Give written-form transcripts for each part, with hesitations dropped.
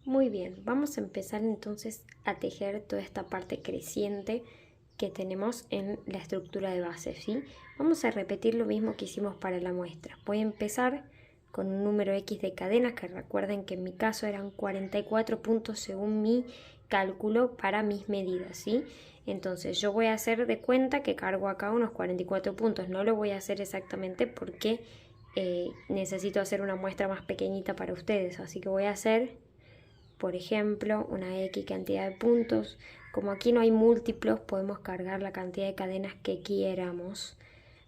Muy bien, vamos a empezar entonces a tejer toda esta parte creciente que tenemos en la estructura de base, ¿sí? Vamos a repetir lo mismo que hicimos para la muestra. Voy a empezar con un número X de cadenas, que recuerden que en mi caso eran 44 puntos según mi cálculo para mis medidas, ¿sí? Entonces yo voy a hacer de cuenta que cargo acá unos 44 puntos. No lo voy a hacer exactamente porque necesito hacer una muestra más pequeñita para ustedes, así que voy a hacer, por ejemplo, una X cantidad de puntos. Como aquí no hay múltiplos, podemos cargar la cantidad de cadenas que quieramos.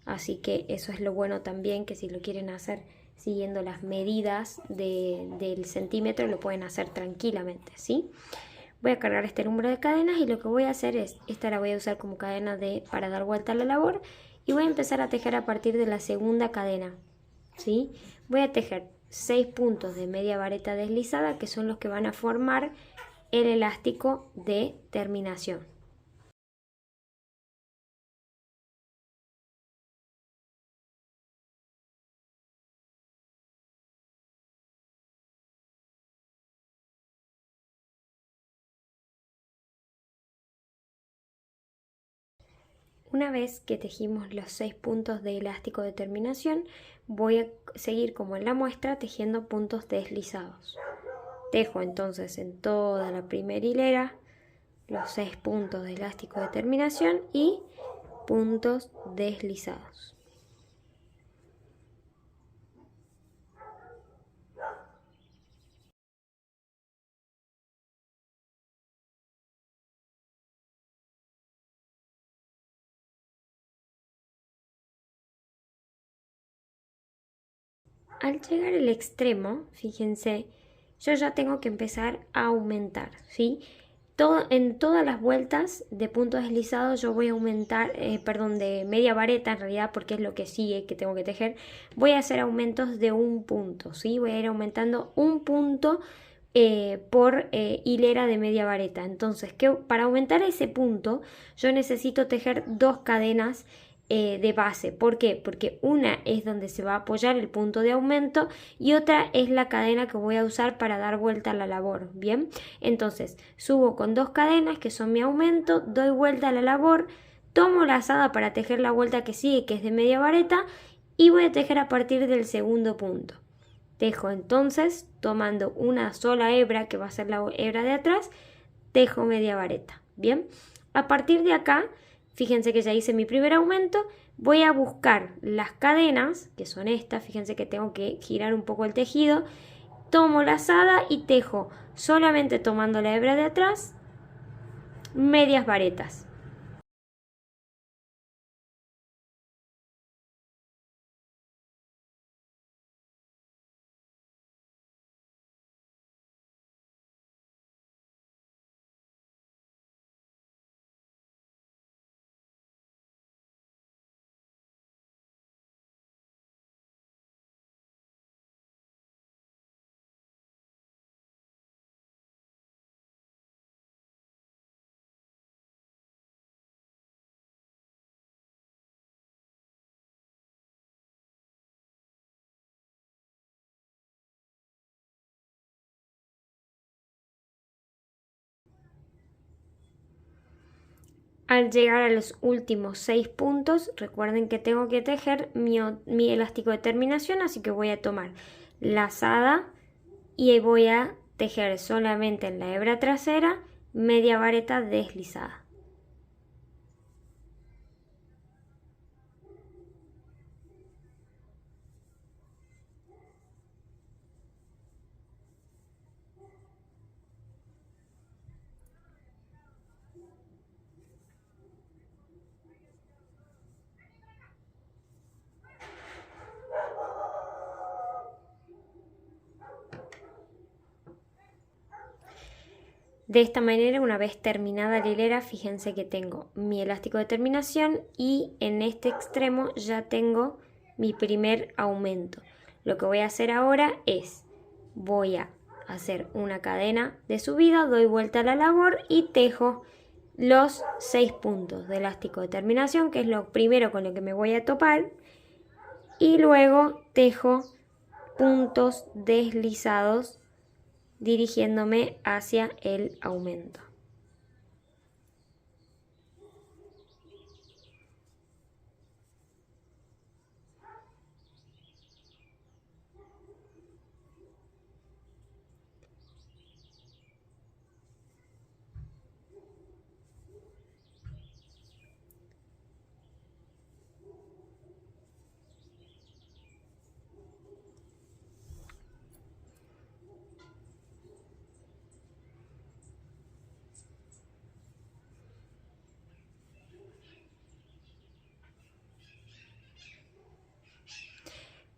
Así que eso es lo bueno también, que si lo quieren hacer siguiendo las medidas del centímetro, lo pueden hacer tranquilamente, ¿sí? Voy a cargar este número de cadenas y lo que voy a hacer es, esta la voy a usar como cadena para dar vuelta a la labor, y voy a empezar a tejer a partir de la segunda cadena, ¿sí? Voy a tejer 6 puntos de media vareta deslizada, que son los que van a formar el elástico de terminación. Una vez que tejimos los 6 puntos de elástico de terminación, voy a seguir como en la muestra tejiendo puntos deslizados. Tejo entonces en toda la primera hilera los 6 puntos de elástico de terminación y puntos deslizados. Al llegar al extremo, fíjense, yo ya tengo que empezar a aumentar, ¿sí? En todas las vueltas de punto deslizado yo voy a aumentar, de media vareta en realidad, porque es lo que sigue que tengo que tejer. Voy a hacer aumentos de un punto, ¿sí? Voy a ir aumentando un punto por hilera de media vareta. Entonces, para aumentar ese punto yo necesito tejer 2 cadenas de base. ¿Por qué? Porque una es donde se va a apoyar el punto de aumento y otra es la cadena que voy a usar para dar vuelta a la labor. Bien, entonces subo con 2 cadenas que son mi aumento, doy vuelta a la labor, tomo la lazada para tejer la vuelta que sigue, que es de media vareta, y voy a tejer a partir del segundo punto. Tejo entonces tomando una sola hebra, que va a ser la hebra de atrás, tejo media vareta. Bien, a partir de acá, fíjense que ya hice mi primer aumento, voy a buscar las cadenas, que son estas, fíjense que tengo que girar un poco el tejido, tomo la lazada y tejo, solamente tomando la hebra de atrás, medias varetas. Al llegar a los últimos 6 puntos, recuerden que tengo que tejer mi elástico de terminación, así que voy a tomar lazada y voy a tejer solamente en la hebra trasera media vareta deslizada. De esta manera, una vez terminada la hilera, fíjense que tengo mi elástico de terminación y en este extremo ya tengo mi primer aumento. Lo que voy a hacer ahora es, voy a hacer una cadena de subida, doy vuelta a la labor y tejo los 6 puntos de elástico de terminación, que es lo primero con lo que me voy a topar, y luego tejo puntos deslizados dirigiéndome hacia el aumento.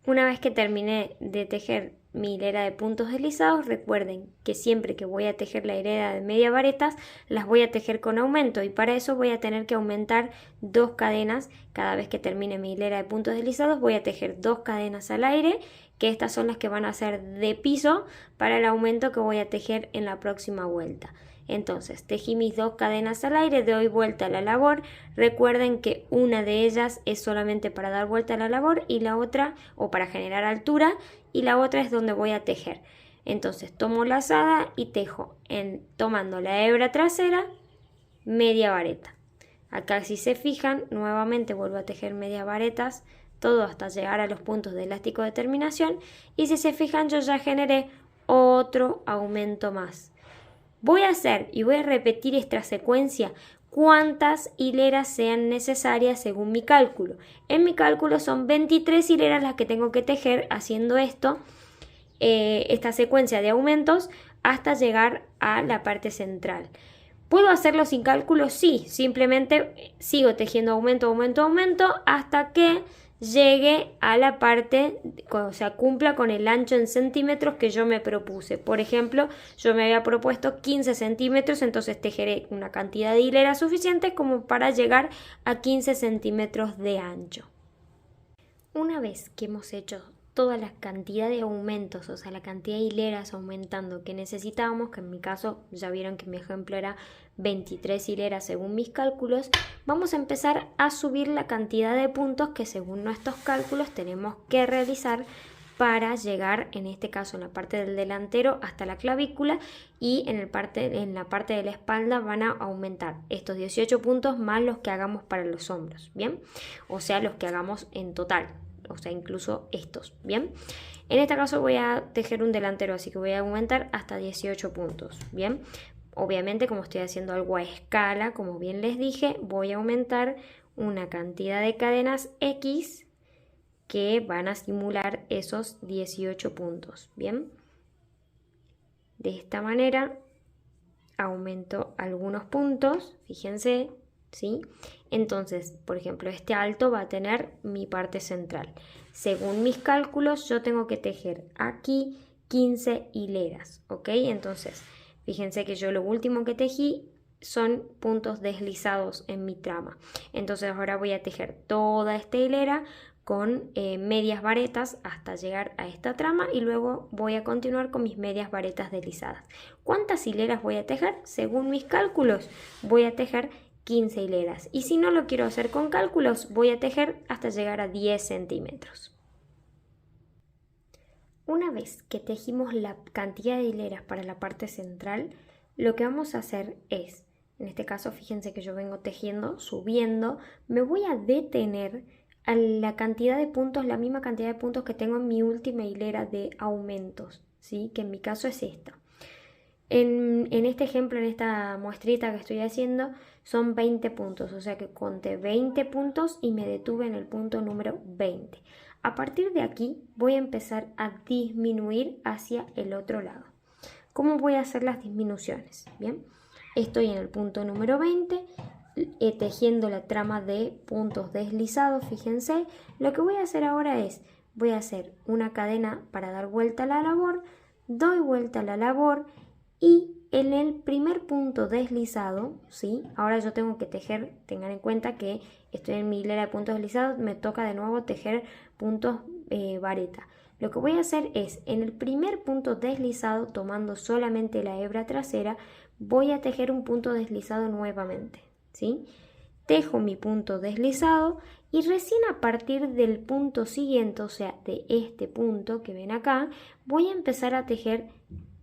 Una vez que terminé de tejer mi hilera de puntos deslizados, recuerden que siempre que voy a tejer la hilera de media varetas, las voy a tejer con aumento y para eso voy a tener que aumentar 2 cadenas. Cada vez que termine mi hilera de puntos deslizados voy a tejer 2 cadenas al aire, que estas son las que van a ser de piso para el aumento que voy a tejer en la próxima vuelta. Entonces tejí mis 2 cadenas al aire, doy vuelta a la labor. Recuerden que una de ellas es solamente para dar vuelta a la labor y la otra, o para generar altura, y la otra es donde voy a tejer. Entonces tomo la lazada y tejo tomando la hebra trasera media vareta. Acá, si se fijan, nuevamente vuelvo a tejer medias varetas, todo hasta llegar a los puntos de elástico de terminación, y si se fijan yo ya generé otro aumento más. Voy a hacer y voy a repetir esta secuencia cuantas hileras sean necesarias según mi cálculo. En mi cálculo son 23 hileras las que tengo que tejer haciendo esto, esta secuencia de aumentos hasta llegar a la parte central. ¿Puedo hacerlo sin cálculo? Sí, simplemente sigo tejiendo aumento, aumento, aumento hasta que llegue a la parte, o sea, cumpla con el ancho en centímetros que yo me propuse. Por ejemplo, yo me había propuesto 15 centímetros, entonces tejeré una cantidad de hileras suficientes como para llegar a 15 centímetros de ancho. Una vez que hemos hecho toda la cantidad de aumentos, o sea, la cantidad de hileras aumentando que necesitábamos, que en mi caso ya vieron que mi ejemplo era 23 hileras según mis cálculos, vamos a empezar a subir la cantidad de puntos que según nuestros cálculos tenemos que realizar para llegar, en este caso en la parte del delantero, hasta la clavícula, y en la parte de la espalda van a aumentar estos 18 puntos más los que hagamos para los hombros, ¿bien? O sea, los que hagamos en total. O sea, incluso estos, ¿bien? En este caso voy a tejer un delantero, así que voy a aumentar hasta 18 puntos, ¿bien? Obviamente, como estoy haciendo algo a escala, como bien les dije, voy a aumentar una cantidad de cadenas X que van a simular esos 18 puntos, ¿bien? De esta manera aumento algunos puntos, fíjense, ¿sí? Entonces, por ejemplo, este alto va a tener mi parte central. Según mis cálculos, yo tengo que tejer aquí 15 hileras, ¿ok? Entonces, fíjense que yo lo último que tejí son puntos deslizados en mi trama. Entonces, ahora voy a tejer toda esta hilera con medias varetas hasta llegar a esta trama y luego voy a continuar con mis medias varetas deslizadas. ¿Cuántas hileras voy a tejer? Según mis cálculos, voy a tejer 15 hileras, y si no lo quiero hacer con cálculos voy a tejer hasta llegar a 10 centímetros. Una vez que tejimos la cantidad de hileras para la parte central, lo que vamos a hacer es, en este caso fíjense que yo vengo tejiendo, subiendo, me voy a detener a la cantidad de puntos, la misma cantidad de puntos que tengo en mi última hilera de aumentos, ¿sí? Que en mi caso es esta. En este ejemplo, en esta muestrita que estoy haciendo, son 20 puntos, o sea que conté 20 puntos y me detuve en el punto número 20. A partir de aquí voy a empezar a disminuir hacia el otro lado. ¿Cómo voy a hacer las disminuciones? Bien, estoy en el punto número 20, tejiendo la trama de puntos deslizados, fíjense. Lo que voy a hacer ahora es, voy a hacer una cadena para dar vuelta a la labor, doy vuelta a la labor, y en el primer punto deslizado, ¿sí? Ahora yo tengo que tejer, tengan en cuenta que estoy en mi hilera de puntos deslizados, me toca de nuevo tejer puntos vareta. Lo que voy a hacer es, en el primer punto deslizado, tomando solamente la hebra trasera, voy a tejer un punto deslizado nuevamente, ¿sí? Tejo mi punto deslizado y recién a partir del punto siguiente, o sea, de este punto que ven acá, voy a empezar a tejer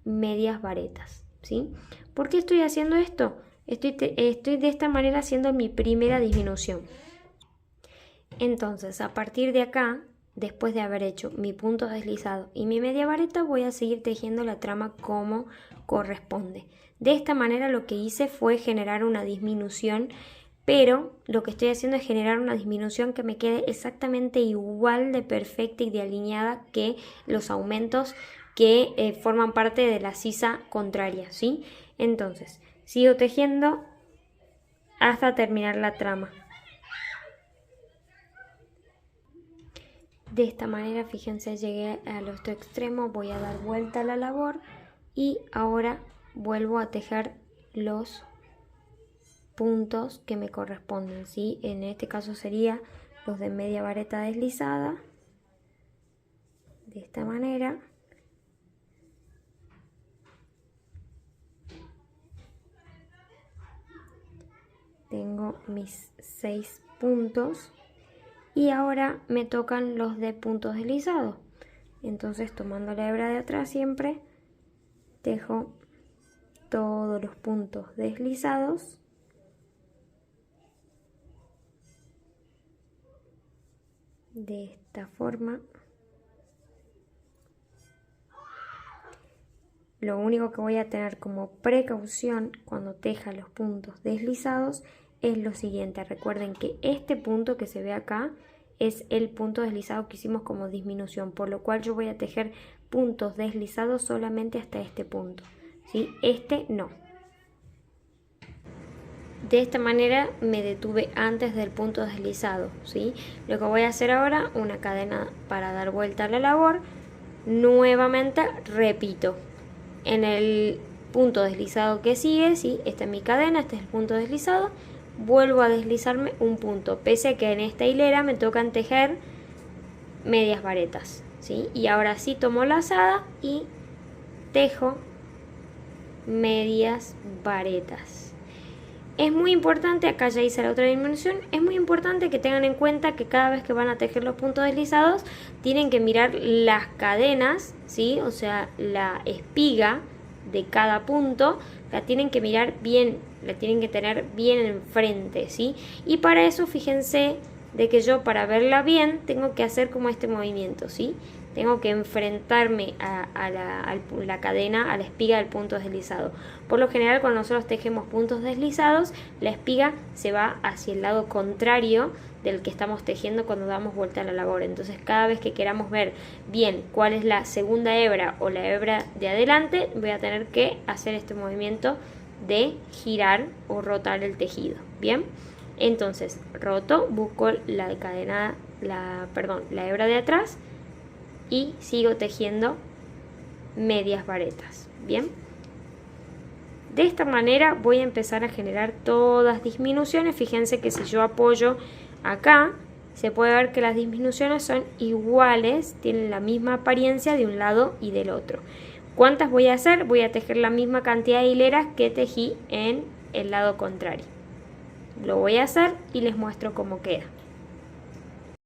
medias varetas, ¿sí? ¿Por qué estoy haciendo esto? Estoy de esta manera haciendo mi primera disminución. Entonces, a partir de acá, después de haber hecho mi punto deslizado y mi media vareta, voy a seguir tejiendo la trama como corresponde. De esta manera lo que hice fue generar una disminución, pero lo que estoy haciendo es generar una disminución que me quede exactamente igual de perfecta y de alineada que los aumentos que forman parte de la sisa contraria, ¿sí? Entonces, sigo tejiendo hasta terminar la trama. De esta manera, fíjense, llegué al otro extremo, voy a dar vuelta a la labor y ahora vuelvo a tejer los puntos que me corresponden, ¿sí? En este caso sería los de media vareta deslizada, de esta manera. Tengo mis 6 puntos y ahora me tocan los de puntos deslizados. Entonces, tomando la hebra de atrás siempre, tejo todos los puntos deslizados de esta forma. Lo único que voy a tener como precaución cuando teja los puntos deslizados es lo siguiente. Recuerden que este punto que se ve acá es el punto deslizado que hicimos como disminución, por lo cual yo voy a tejer puntos deslizados solamente hasta este punto, ¿sí? Este no. De esta manera me detuve antes del punto deslizado, ¿sí? Lo que voy a hacer ahora, una cadena para dar vuelta a la labor. Nuevamente repito, en el punto deslizado que sigue, ¿sí? Esta es mi cadena, este es el punto deslizado. Vuelvo a deslizarme un punto, pese a que en esta hilera me tocan tejer medias varetas, ¿sí? Y ahora sí tomo lazada y tejo medias varetas. Es muy importante, acá ya hice la otra disminución, es muy importante que tengan en cuenta que cada vez que van a tejer los puntos deslizados tienen que mirar las cadenas, ¿sí? O sea, la espiga de cada punto la tienen que mirar bien, la tienen que tener bien enfrente, ¿sí? Y para eso fíjense de que yo, para verla bien, tengo que hacer como este movimiento, ¿sí? Tengo que enfrentarme a la cadena, a la espiga del punto deslizado. Por lo general, cuando nosotros tejemos puntos deslizados, la espiga se va hacia el lado contrario del que estamos tejiendo cuando damos vuelta a la labor. Entonces, cada vez que queramos ver bien cuál es la segunda hebra o la hebra de adelante, voy a tener que hacer este movimiento de girar o rotar el tejido. Bien, entonces roto, busco la cadena, la hebra de atrás y sigo tejiendo medias varetas. Bien, de esta manera voy a empezar a generar todas disminuciones. Fíjense que si yo apoyo acá, se puede ver que las disminuciones son iguales, tienen la misma apariencia de un lado y del otro. ¿Cuántas voy a hacer? Voy a tejer la misma cantidad de hileras que tejí en el lado contrario. Lo voy a hacer y les muestro cómo queda.